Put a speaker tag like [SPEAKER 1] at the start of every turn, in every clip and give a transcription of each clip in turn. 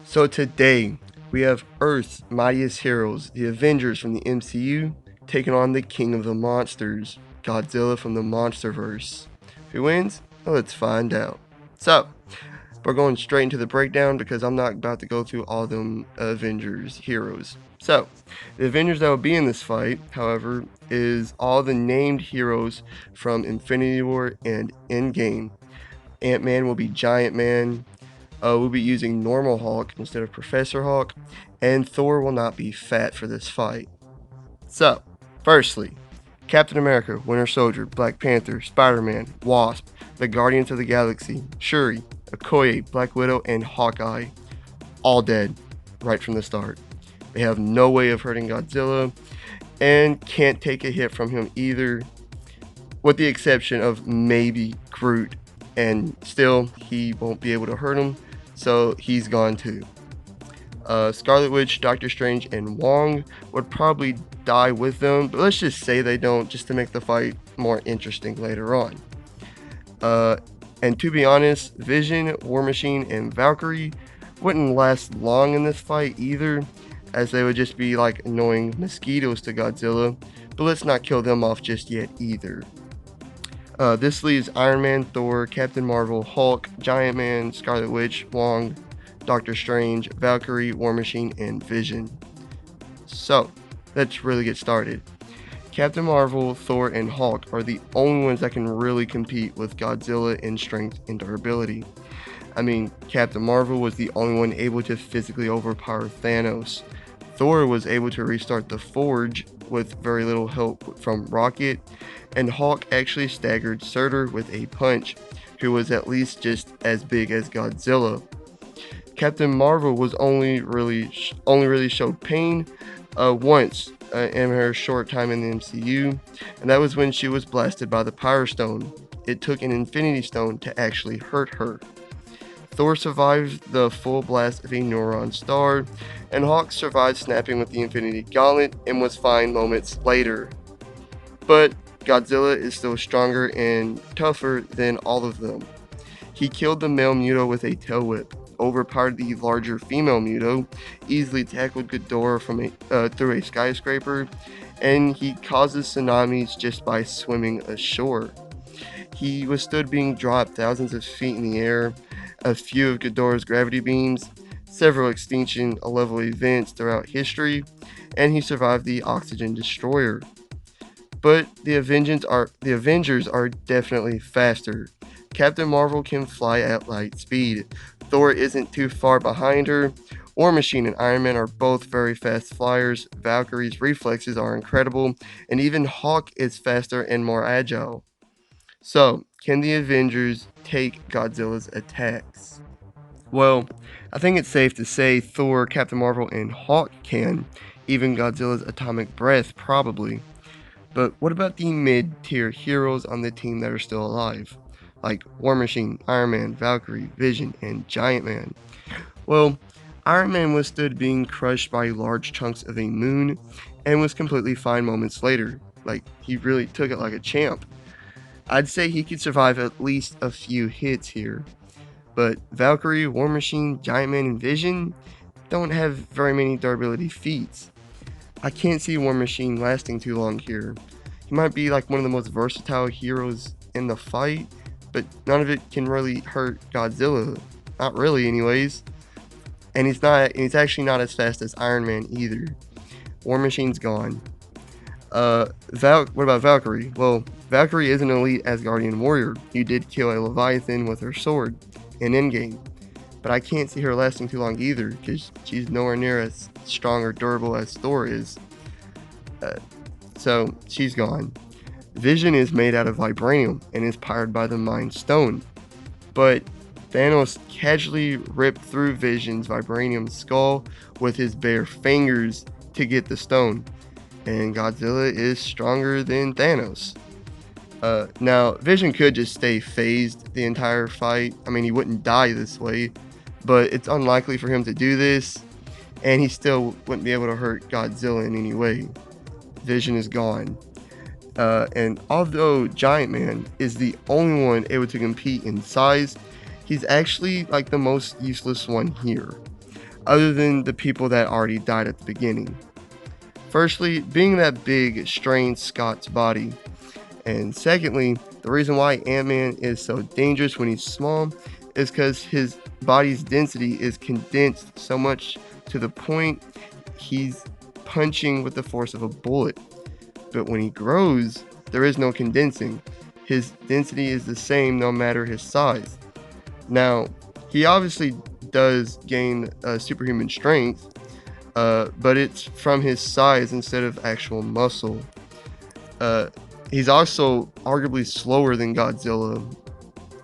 [SPEAKER 1] So today, we have Earth's mightiest heroes, the Avengers from the MCU, taking on the king of the monsters, Godzilla from the MONSTERVERSE. Who wins? Well, let's find out. So, we're going straight into the breakdown because I'm not about to go through all them Avengers heroes. So, the Avengers that will be in this fight, however, is all the named heroes from Infinity War and Endgame. Ant-Man will be Giant Man, we'll be using normal Hulk instead of Professor Hulk, and Thor will not be fat for this fight. So, firstly, Captain America, Winter Soldier, Black Panther, Spider-Man, Wasp, the Guardians of the Galaxy, Shuri, Okoye, Black Widow, and Hawkeye, all dead right from the start. They have no way of hurting Godzilla, and can't take a hit from him either, with the exception of maybe Groot, and still, he won't be able to hurt him, so he's gone too. Scarlet Witch, Doctor Strange, and Wong would probably die with them, but let's just say they don't, just to make the fight more interesting later on. And to be honest, Vision, War Machine, and Valkyrie wouldn't last long in this fight either, as they would just be like annoying mosquitoes to Godzilla, but let's not kill them off just yet either. This leaves Iron Man, Thor, Captain Marvel, Hulk, Giant Man, Scarlet Witch, Wong, Doctor Strange, Valkyrie, War Machine, and Vision. So, let's really get started. Captain Marvel, Thor, and Hulk are the only ones that can really compete with Godzilla in strength and durability. I mean, Captain Marvel was the only one able to physically overpower Thanos. Thor was able to restart the Forge with very little help from Rocket, and Hulk actually staggered Surtur with a punch, who was at least just as big as Godzilla. Captain Marvel was only really showed pain once in her short time in the MCU, and that was when she was blasted by the Power Stone. It took an Infinity Stone to actually hurt her. Thor survived the full blast of a Neuron Star, and Hulk survived snapping with the Infinity Gauntlet and was fine moments later. But Godzilla is still stronger and tougher than all of them. He killed the male Muto with a tail whip, overpowered the larger female Muto, easily tackled Ghidorah through a skyscraper, and he causes tsunamis just by swimming ashore. He withstood being dropped thousands of feet in the air, a few of Ghidorah's gravity beams, several extinction level events throughout history, and he survived the Oxygen Destroyer. But the Avengers are definitely faster. Captain Marvel can fly at light speed. Thor isn't too far behind her. War Machine and Iron Man are both very fast flyers. Valkyrie's reflexes are incredible, and even Hawk is faster and more agile. So, can the Avengers take Godzilla's attacks? Well, I think it's safe to say Thor, Captain Marvel, and Hawk can. Even Godzilla's atomic breath, probably. But what about the mid-tier heroes on the team that are still alive? Like War Machine, Iron Man, Valkyrie, Vision, and Giant Man. Well, Iron Man withstood being crushed by large chunks of a moon and was completely fine moments later. Like, he really took it like a champ. I'd say he could survive at least a few hits here. But Valkyrie, War Machine, Giant Man, and Vision don't have very many durability feats. I can't see War Machine lasting too long here. He might be like one of the most versatile heroes in the fight, but none of it can really hurt Godzilla. Not really anyways. And he's actually not as fast as Iron Man either. War Machine's gone. What about Valkyrie? Well, Valkyrie is an elite Asgardian warrior. You did kill a Leviathan with her sword in Endgame. But I can't see her lasting too long either, because she's nowhere near as strong or durable as Thor is. So, she's gone. Vision is made out of vibranium and is powered by the Mind Stone. But Thanos casually ripped through Vision's vibranium skull with his bare fingers to get the stone. And Godzilla is stronger than Thanos. Now, Vision could just stay phased the entire fight. I mean, he wouldn't die this way, but it's unlikely for him to do this, and he still wouldn't be able to hurt Godzilla in any way. Vision is gone. And although Giant Man is the only one able to compete in size, he's actually like the most useless one here. other than the people that already died at the beginning. Firstly, being that big strains Scott's body, and secondly, the reason why Ant-Man is so dangerous when he's small is because his body's density is condensed so much to the point he's punching with the force of a bullet. But when he grows, there is no condensing. His density is the same no matter his size. Now, he obviously does gain superhuman strength, but it's from his size instead of actual muscle. Uh, he's also arguably slower than Godzilla,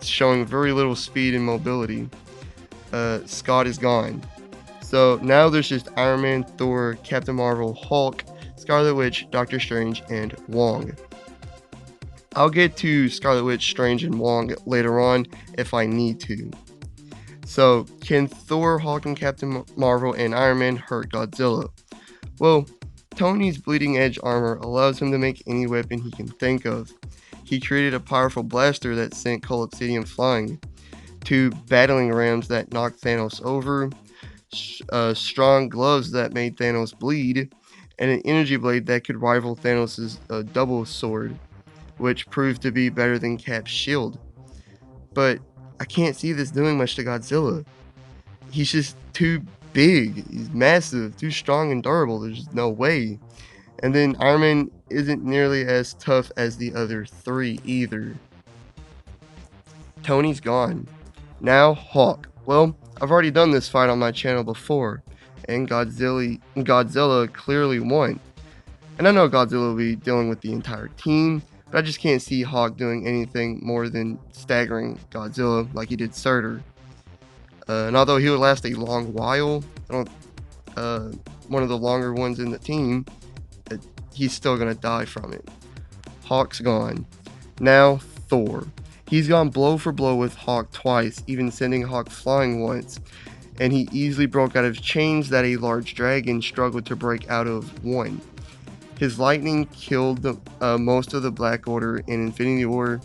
[SPEAKER 1] showing very little speed and mobility. Scott is gone. So now there's just Iron Man, Thor, Captain Marvel, Hulk, Scarlet Witch, Doctor Strange, and Wong. I'll get to Scarlet Witch, Strange, and Wong later on if I need to. So, can Thor, Hulk, and Captain Marvel and Iron Man hurt Godzilla? Well, Tony's bleeding edge armor allows him to make any weapon he can think of. He created a powerful blaster that sent Cole Obsidian flying, 2 battling rams that knocked Thanos over, strong gloves that made Thanos bleed, and an energy blade that could rival Thanos' double sword, which proved to be better than Cap's shield. But I can't see this doing much to Godzilla. He's just too big, he's massive, too strong and durable, there's no way. And then Iron Man isn't nearly as tough as the other 3 either. Tony's gone. Now Hawk. Well, I've already done this fight on my channel before, and Godzilla clearly won. And I know Godzilla will be dealing with the entire team, but I just can't see Hawk doing anything more than staggering Godzilla like he did Surtur. And although he would last a long while, one of the longer ones in the team, he's still gonna die from it. Hawk's gone. Now Thor. He's gone blow for blow with Hawk twice, even sending Hawk flying once, and he easily broke out of chains that a large dragon struggled to break out of one. His lightning killed most of the Black Order in Infinity War,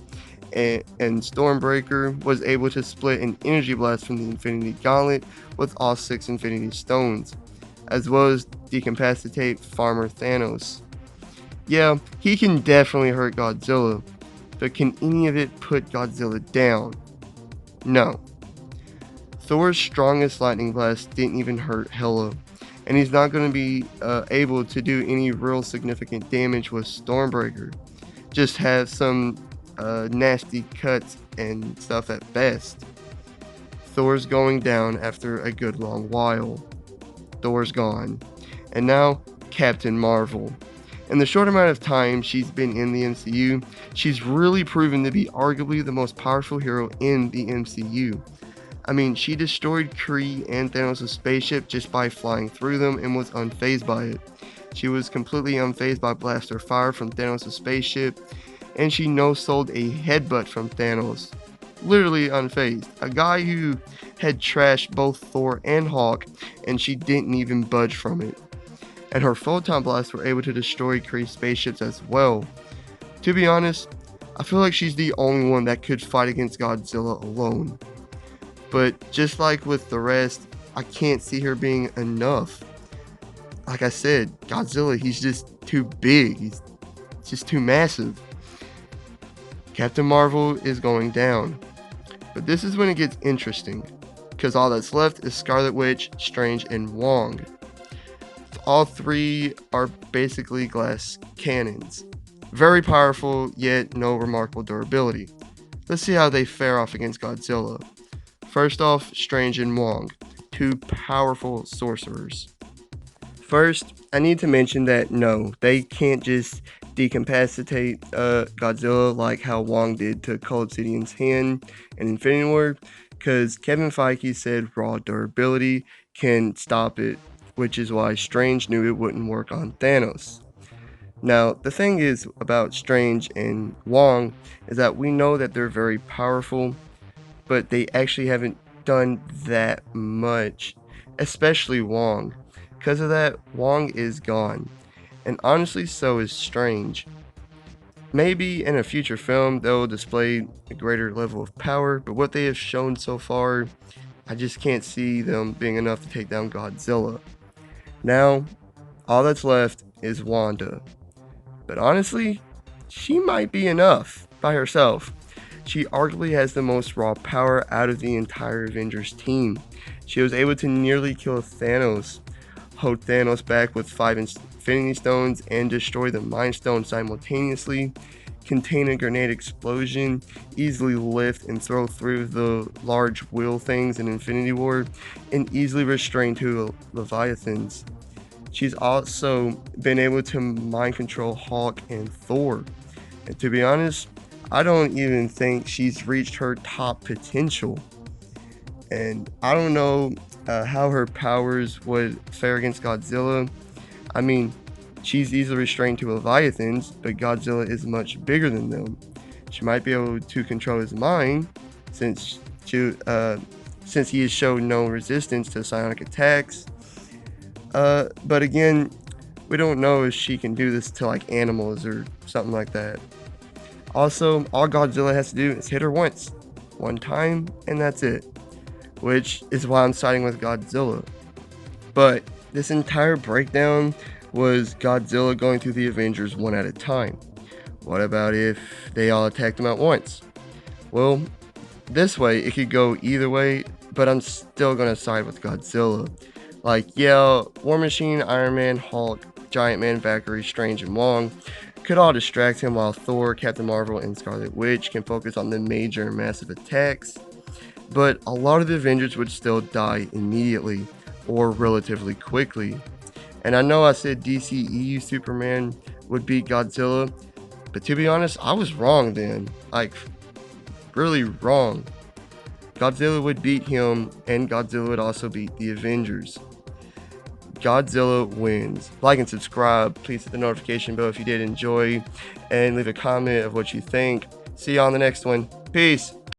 [SPEAKER 1] and Stormbreaker was able to split an energy blast from the Infinity Gauntlet with all 6 Infinity Stones, as well as decapacitate Farmer Thanos. Yeah, he can definitely hurt Godzilla, but can any of it put Godzilla down? No. Thor's strongest lightning blast didn't even hurt Hela, and he's not going to be able to do any real significant damage with Stormbreaker. Just have some nasty cuts and stuff at best. Thor's going down after a good long while. Thor's gone. And now, Captain Marvel. In the short amount of time she's been in the MCU, she's really proven to be arguably the most powerful hero in the MCU. I mean, she destroyed Kree and Thanos' spaceship just by flying through them and was unfazed by it. She was completely unfazed by blaster fire from Thanos' spaceship, and she no-sold a headbutt from Thanos. Literally unfazed. A guy who had trashed both Thor and Hawk, and she didn't even budge from it. And her photon blasts were able to destroy Kree spaceships as well. To be honest, I feel like she's the only one that could fight against Godzilla alone. But just like with the rest, I can't see her being enough. Like I said, Godzilla, he's just too big. He's just too massive. Captain Marvel is going down. But this is when it gets interesting, because all that's left is Scarlet Witch, Strange, and Wong. All 3 are basically glass cannons. Very powerful, yet no remarkable durability. Let's see how they fare off against Godzilla. First off, Strange and Wong, 2 powerful sorcerers. First, I need to mention that no, they can't just decapacitate Godzilla like how Wong did to Cole Obsidian's hand in Infinity War, because Kevin Feige said raw durability can stop it, which is why Strange knew it wouldn't work on Thanos. Now, the thing is about Strange and Wong is that we know that they're very powerful, but they actually haven't done that much, especially Wong. Because of that, Wong is gone, and honestly so is Strange. Maybe in a future film they'll display a greater level of power, but what they have shown so far I just can't see them being enough to take down Godzilla. Now, all that's left is Wanda. But honestly, she might be enough by herself. She arguably has the most raw power out of the entire Avengers team. She was able to nearly kill Thanos, hold Thanos back with 5 Infinity Stones, and destroy the Mind Stone simultaneously, contain a grenade explosion, easily lift and throw through the large wheel things in Infinity War, and easily restrain 2 Leviathans. She's also been able to mind control Hulk and Thor. And to be honest, I don't even think she's reached her top potential. And I don't know how her powers would fare against Godzilla. I mean, she's easily restrained to Leviathans, but Godzilla is much bigger than them. She might be able to control his mind, since he has shown no resistance to psionic attacks. But again, we don't know if she can do this to like animals or something like that. Also, all Godzilla has to do is hit her once, one time, and that's it. Which is why I'm siding with Godzilla. But this entire breakdown was Godzilla going through the Avengers one at a time. What about if they all attacked him at once? Well, this way it could go either way, but I'm still gonna side with Godzilla. Like, yeah, War Machine, Iron Man, Hulk, Giant Man, Valkyrie, Strange, and Wong could all distract him, while Thor, Captain Marvel, and Scarlet Witch can focus on the major and massive attacks. But a lot of the Avengers would still die immediately or relatively quickly. And I know I said DCEU Superman would beat Godzilla, but to be honest, I was wrong then. Like, really wrong. Godzilla would beat him, and Godzilla would also beat the Avengers. Godzilla wins. Like and subscribe. Please hit the notification bell if you did enjoy, and leave a comment of what you think. See you on the next one. Peace.